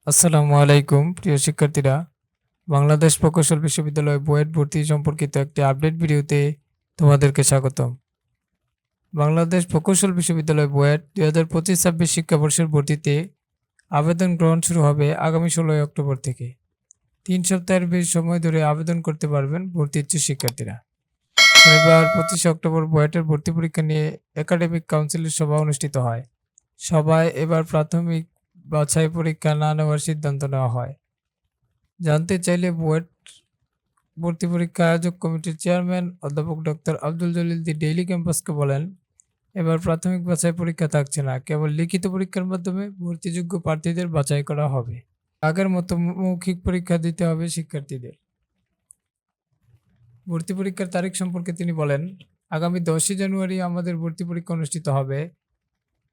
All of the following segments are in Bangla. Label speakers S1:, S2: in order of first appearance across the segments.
S1: আসসালামু আলাইকুম প্রিয় শিক্ষার্থীরা। বাংলাদেশ প্রকৌশল বিশ্ববিদ্যালয় বুয়েট ভর্তি সম্পর্কিত একটি আপডেট ভিডিওতে তোমাদেরকে স্বাগতম। বাংলাদেশ প্রকৌশল বিশ্ববিদ্যালয় বুয়েট 2025-26 শিক্ষাবর্ষের ভর্তিতে আবেদন গ্রহণ শুরু হবে আগামী 16 অক্টোবর থেকে। 3 সপ্তাহের বেশি সময় ধরে আবেদন করতে পারবেন ভর্তি ইচ্ছুক শিক্ষার্থীরা। এবার 25 অক্টোবর বুয়েটের ভর্তি পরীক্ষা নিয়ে একাডেমিক কাউন্সিলের সভা অনুষ্ঠিত হয়। সভায় এবার প্রাথমিক বাছাই পরীক্ষা না নেওয়ার সিদ্ধান্ত নেওয়া হয়। জানতে চাইলে বুয়েট ভর্তি পরীক্ষা আয়োজক কমিটির চেয়ারম্যান অধ্যাপক ডক্টর আব্দুল জলিল দি ডেইলি ক্যাম্পাসকে বলেন, এবার প্রাথমিক বাছাই পরীক্ষা থাকছে না, কেবল লিখিত পরীক্ষার মাধ্যমে ভর্তিযোগ্য প্রার্থীদের বাছাই করা হবে। আগের মতো মৌখিক পরীক্ষা দিতে হবে শিক্ষার্থীদের। ভর্তি পরীক্ষার তারিখ সম্পর্কে তিনি বলেন, আগামী 10 জানুয়ারি আমাদের ভর্তি পরীক্ষা অনুষ্ঠিত হবে।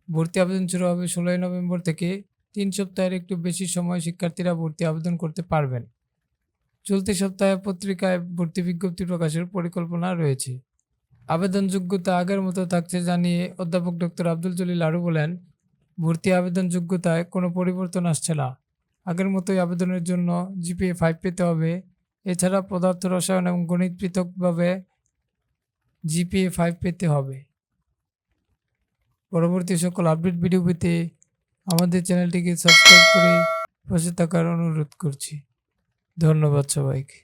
S1: ভর্তি আবেদন শুরু হবে 16 নভেম্বর থেকে। 3 সপ্তাহের একটু বেশি সময় শিক্ষার্থীরা ভর্তি আবেদন করতে পারবেন। চলতি সপ্তাহে পত্রিকায় ভর্তি বিজ্ঞপ্তি প্রকাশের পরিকল্পনা রয়েছে। আবেদন যোগ্যতা আগের মতো থাকছে জানিয়ে অধ্যাপক ডক্টর আব্দুল জলিল আরও বলেন, ভর্তি আবেদন যোগ্যতায় কোনো পরিবর্তন আসছে না। আগের মতোই আবেদনের জন্য জিপিএ 5 পেতে হবে। এছাড়া পদার্থ রসায়ন এবং গণিত পৃথকভাবে জিপিএ 5 পেতে হবে। পরবর্তী সকল আপডেট ভিডিও পেতে আমাদের চ্যানেলটিকে সাবস্ক্রাইব করে পাশে থাকার অনুরোধ করছি। ধন্যবাদ সবাইকে।